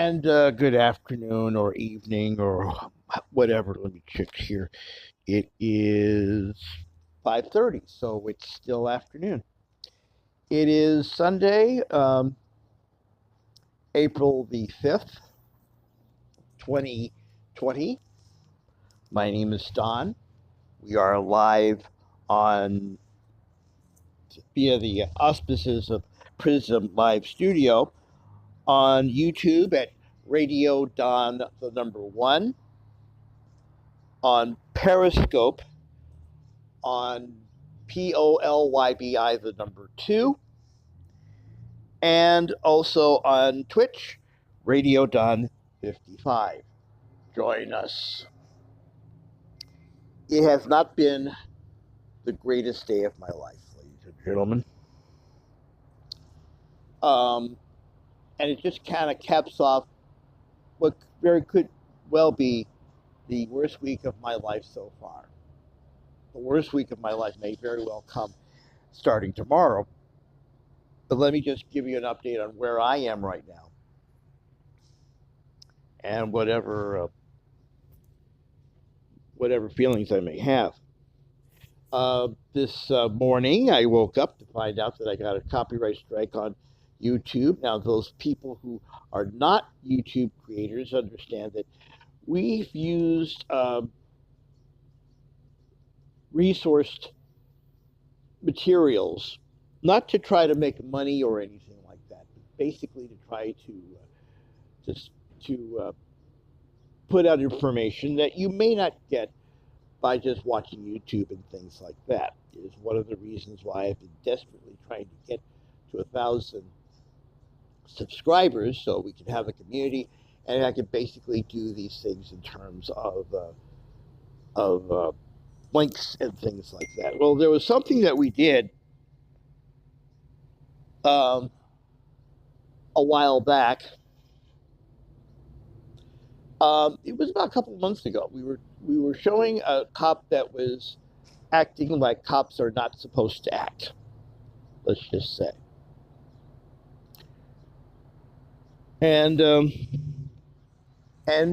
And good afternoon or evening or whatever. Let me check here. It is 5:30, so it's still afternoon. It is Sunday, April the 5th, 2020. My name is Don. We are live on via the auspices of Prism Live Studio on YouTube at RadioDon the number 1, on Periscope on POLYBI the number 2, and also on Twitch, RadioDon 55. Join us. It has not been the greatest day of my life, ladies and gentlemen. And it just kind of caps off what very could well be the worst week of my life so far. The worst week of my life may very well come starting tomorrow. But let me just give you an update on where I am right now. And whatever feelings I may have. This morning, I woke up to find out that I got a copyright strike on YouTube. Now, those people who are not YouTube creators understand that we've used resourced materials, not to try to make money or anything like that, but basically to try to put out information that you may not get by just watching YouTube and things like that. It is one of the reasons why I've been desperately trying to get to 1,000 subscribers so we can have a community and I can basically do these things in terms of links and things like that. Well, there was something that we did a while back. It was about a couple of months ago. We were showing a cop that was acting like cops are not supposed to act. Let's just say. And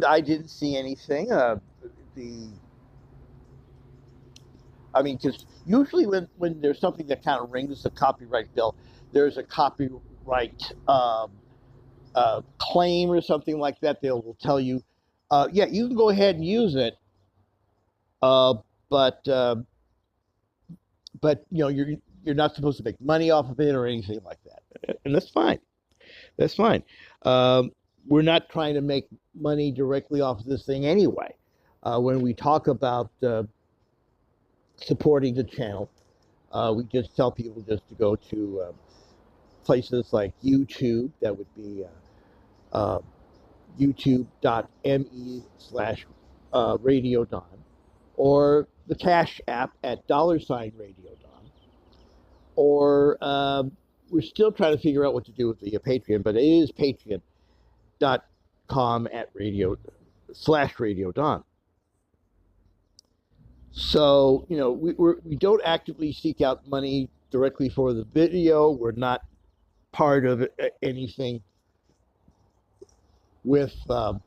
I didn't see anything. Because usually when there's something that kind of rings the copyright bell, there's a copyright claim or something like that. They will tell you, yeah, you can go ahead and use it, but you're not supposed to make money off of it or anything like that, and that's fine. That's fine. We're not trying to make money directly off of this thing anyway. When we talk about supporting the channel, we just tell people just to go to places like YouTube. That would be youtube.me/RadioDon, or the Cash app at $RadioDon, or we're still trying to figure out what to do with the Patreon, but it is patreon.com/RadioDon. So, we don't actively seek out money directly for the video. We're not part of anything with a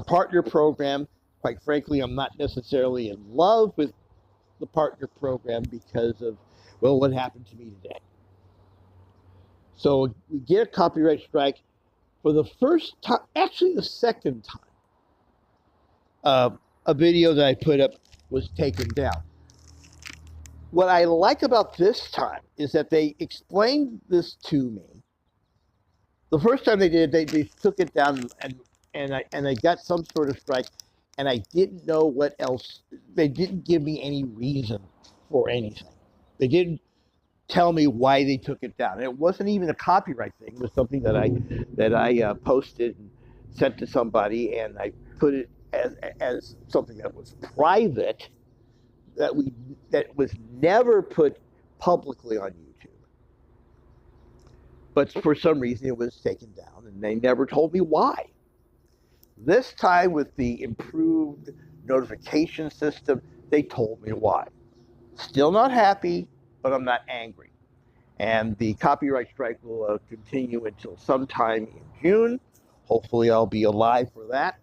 partner program. Quite frankly, I'm not necessarily in love with the partner program because of, well, what happened to me today. So we get a copyright strike for the first time, actually the second time. A video that I put up was taken down. What I like about this time is that they explained this to me. The first time they did, they took it down and I got some sort of strike, and I didn't know what else. They didn't give me any reason for anything. They didn't tell me why they took it down. It wasn't even a copyright thing. It was something that I posted and sent to somebody, and I put it as something that was private, that was never put publicly on YouTube. But for some reason it was taken down, and they never told me why. This time, with the improved notification system, they told me why. Still not happy, but I'm not angry. And the copyright strike will continue until sometime in June. Hopefully, I'll be alive for that.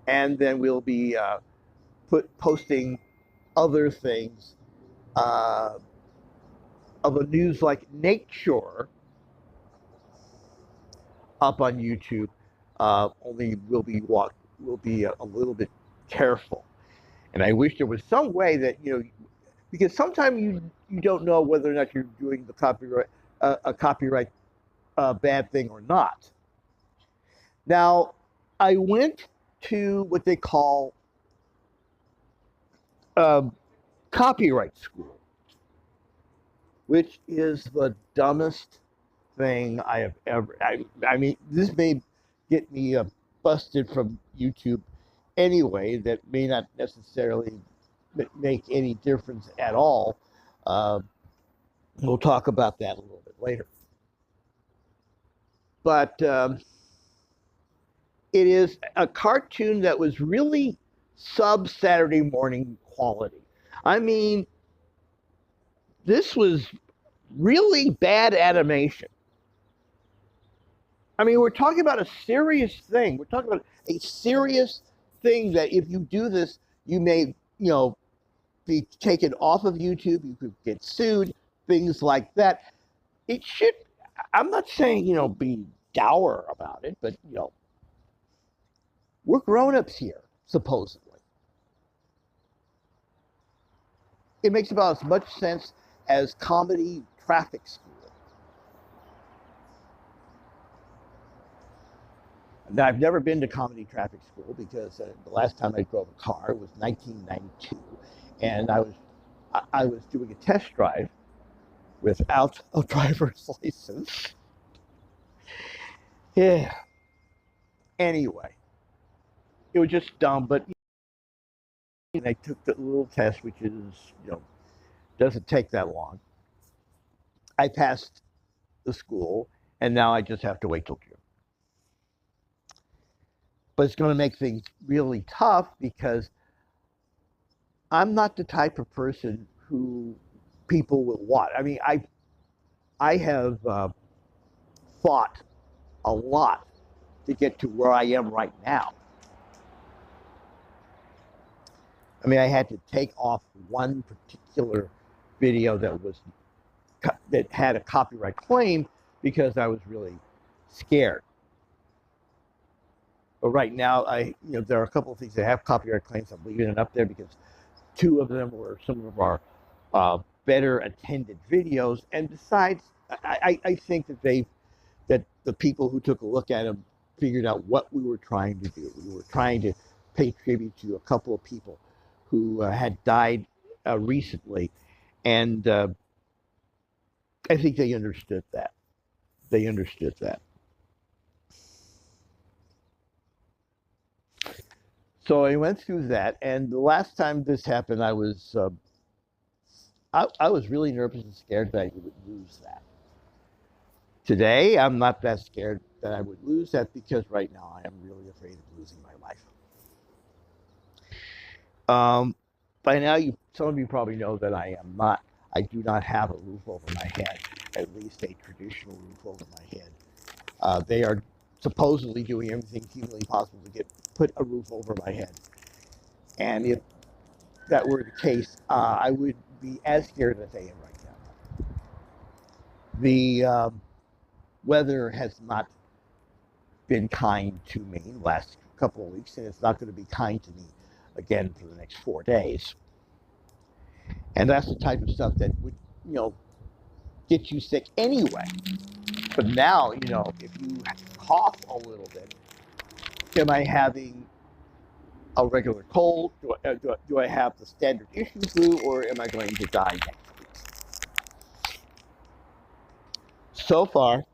And then we'll be posting other things of a news like nature up on YouTube. Only we'll be a little bit careful. And I wish there was some way that because sometimes you don't know whether or not you're doing the copyright a copyright bad thing or not. Now, I went to what they call copyright school, which is the dumbest thing I have ever. I mean, this may get me busted from YouTube anyway. That may not necessarily make any difference at all. We'll talk about that a little bit later. But it is a cartoon that was really sub Saturday morning quality. I mean, this was really bad animation. I mean, we're talking about a serious thing. We're talking about a serious thing that if you do this, you may, be taken off of YouTube. You could get sued, things like that. It should, I'm not saying, be dour about it, but, we're grown-ups here, supposedly. It makes about as much sense as comedy traffic school. Now, I've never been to comedy traffic school because the last time I drove a car was 1992, and I was doing a test drive without a driver's license. Yeah. Anyway, it was just dumb, but I took the little test, which is, doesn't take that long. I passed the school, and now I just have to wait till June. But it's going to make things really tough because I'm not the type of person who people will watch. I mean, I have fought a lot to get to where I am right now. I mean, I had to take off one particular video that had a copyright claim because I was really scared. But right now, there are a couple of things that have copyright claims. I'm leaving it up there because two of them were some of our better attended videos. And besides, I think that the people who took a look at them figured out what we were trying to do. We were trying to pay tribute to a couple of people who had died recently, and I think they understood that. They understood that. So I went through that, and the last time this happened, I was really nervous and scared that I would lose that. Today, I'm not that scared that I would lose that because right now I am really afraid of losing my life. By now, some of you probably know that I do not have a roof over my head, at least a traditional roof over my head. They are supposedly doing everything humanly possible to put a roof over my head. And if that were the case, I would be as scared as I am right now. The weather has not been kind to me the last couple of weeks, and it's not going to be kind to me again for the next 4 days. And that's the type of stuff that would, get you sick anyway. But now, if you cough a little bit, am I having a regular cold? Do I have the standard issue flu, or am I going to die next week? So far,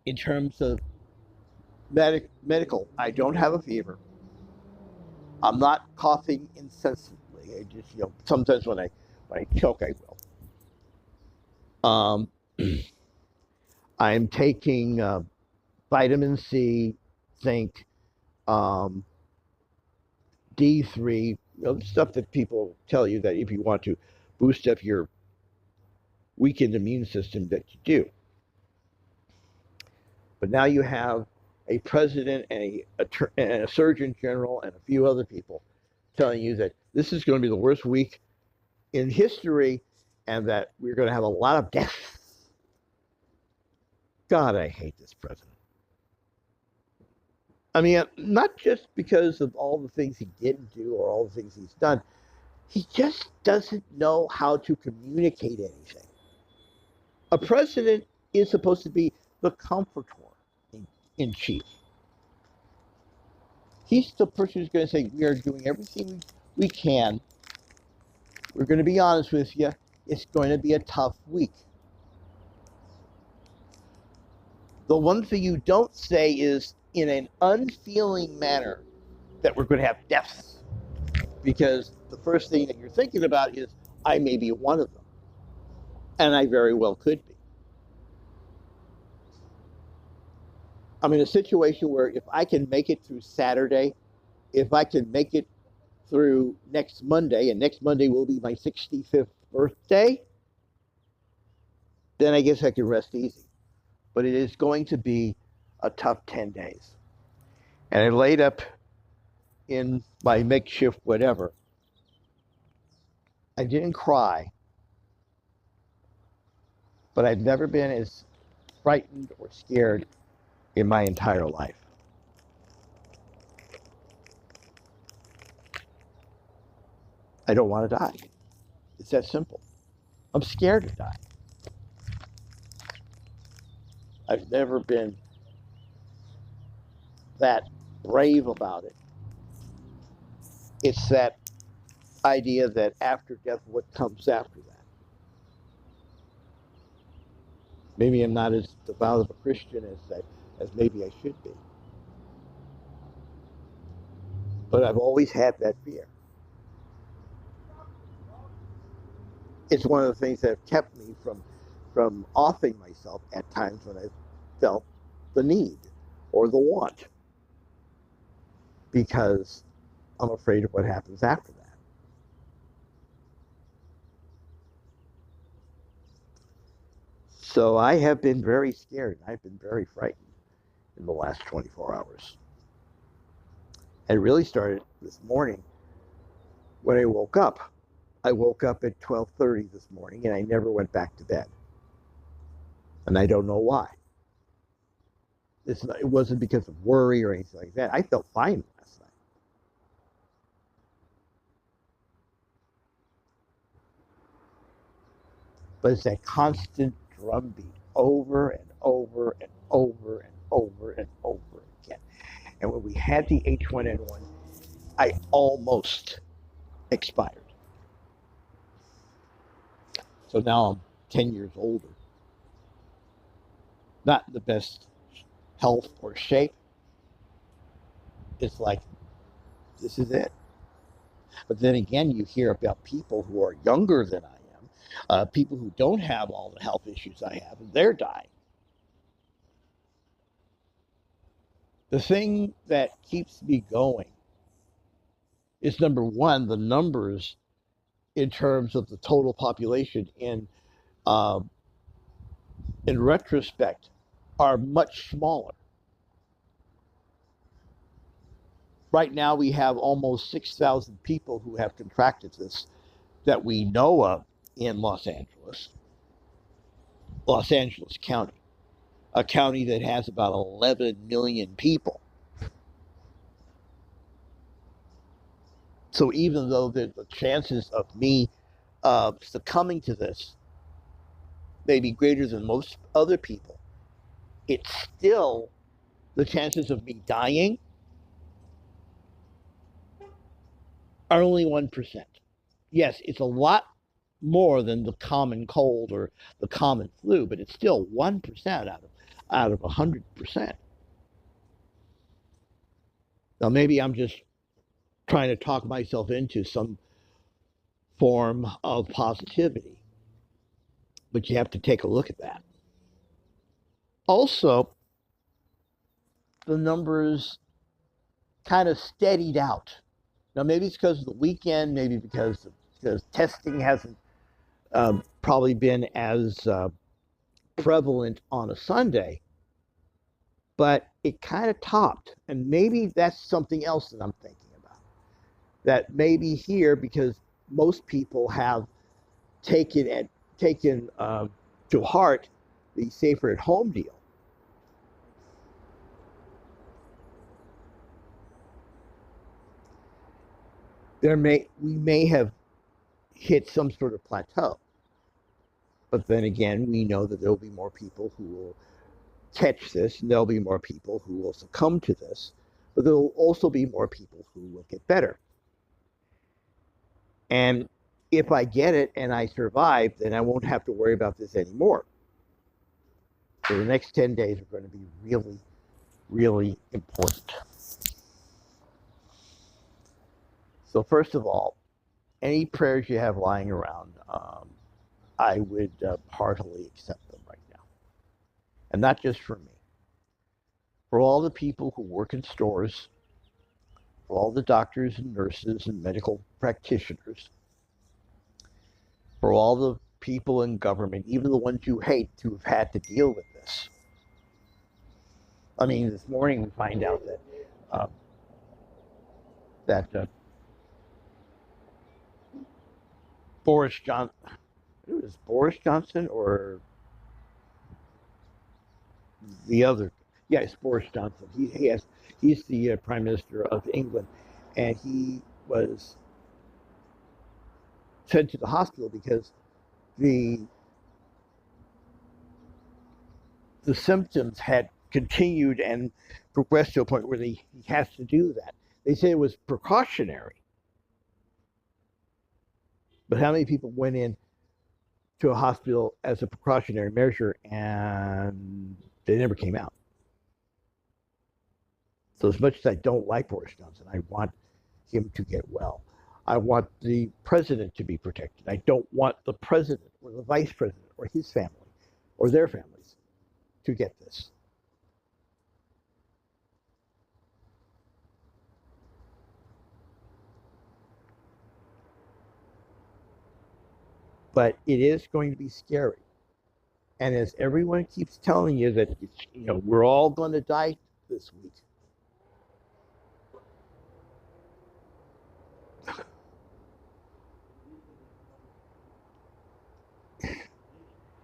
in terms of medical, I don't have a fever. I'm not coughing incessantly. I just, sometimes when I choke, I will. I'm taking vitamin C, zinc, D3, stuff that people tell you that if you want to boost up your weakened immune system that you do. But now you have a president and a surgeon general and a few other people telling you that this is going to be the worst week in history and that we're going to have a lot of deaths. God, I hate this president. I mean, not just because of all the things he didn't do or all the things he's done. He just doesn't know how to communicate anything. A president is supposed to be the comforter in chief. He's the person who's going to say, we are doing everything we can. We're going to be honest with you. It's going to be a tough week. The one thing you don't say is in an unfeeling manner that we're going to have deaths. Because the first thing that you're thinking about is, I may be one of them. And I very well could be. I'm in a situation where if I can make it through Saturday, if I can make it through next Monday, and next Monday will be my 65th birthday, then I guess I can rest easy. But it is going to be a tough 10 days. And I laid up in my makeshift whatever. I didn't cry, but I've never been as frightened or scared in my entire life. I don't want to die. It's that simple. I'm scared to die. I've never been that brave about it. It's that idea that after death, what comes after that? Maybe I'm not as devout of a Christian as maybe I should be. But I've always had that fear. It's one of the things that have kept me from offing myself at times when I felt the need or the want, because I'm afraid of what happens after that. So I have been very scared. I've been very frightened in the last 24 hours. It really started this morning when I woke up. I woke up at 12:30 this morning and I never went back to bed. And I don't know why. It wasn't because of worry or anything like that. I felt fine last night. But it's that constant drumbeat over and over and over and over and over again. And when we had the H1N1, I almost expired. So now I'm 10 years older. Not in the best health or shape. It's like, this is it. But then again, you hear about people who are younger than I am, people who don't have all the health issues I have, and they're dying. The thing that keeps me going is, number one, the numbers in terms of the total population in retrospect are much smaller. Right now we have almost 6,000 people who have contracted this that we know of in Los Angeles County, a county that has about 11 million people. So even though the chances of me succumbing to this may be greater than most other people, it's still the chances of me dying are only 1%. Yes, it's a lot more than the common cold or the common flu, but it's still 1% out of 100%. Now maybe I'm just trying to talk myself into some form of positivity, but you have to take a look at that. Also, the numbers kind of steadied out. Now maybe it's because of the weekend, maybe because testing hasn't probably been as prevalent on a Sunday. but it kind of topped. And maybe that's something else that I'm thinking about. That maybe here, because most people have taken to heart the safer at home deal. We may have hit some sort of plateau. But then again, we know that there'll be more people who will catch this, and there'll be more people who will succumb to this, but there'll also be more people who will get better. And if I get it and I survive, then I won't have to worry about this anymore. So the next 10 days are going to be really, really important. So first of all, any prayers you have lying around, I would heartily accept them right now. And not just for me. For all the people who work in stores, for all the doctors and nurses and medical practitioners, for all the people in government, even the ones you hate, who have had to deal with this. I mean, this morning we find out that Boris Johnson, it was Boris Johnson or the other, yeah, it's Boris Johnson. He's the Prime Minister of England, and he was sent to the hospital because the symptoms had continued and progressed to a point where he has to do that. They say it was precautionary. But how many people went in to a hospital as a precautionary measure and they never came out? So as much as I don't like Boris Johnson, I want him to get well. I want the president to be protected. I don't want the president or the vice president or his family or their families to get this. But it is going to be scary. And as everyone keeps telling you that we're all going to die this week,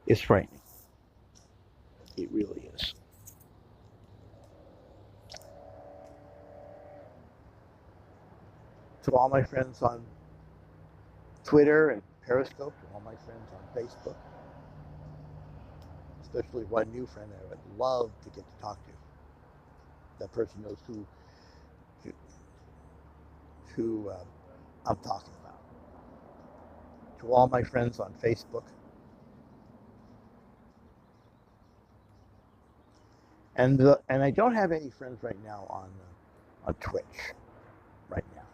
it's frightening. It really is. To all my friends on Twitter and Periscope, to all my friends on Facebook, especially one new friend I would love to get to talk to. That person knows who I'm talking about. To all my friends on Facebook, and I don't have any friends right now on Twitch right now.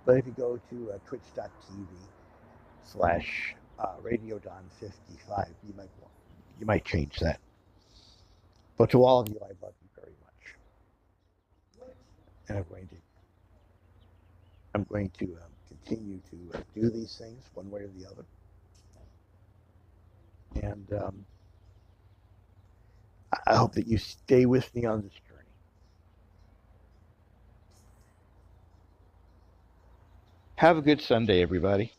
But if you go to twitch.tv/RadioDon55, you might change that. But to all of you, I love you very much, and I'm going to continue to do these things one way or the other, and I hope that you stay with me on this journey. Have a good Sunday, everybody.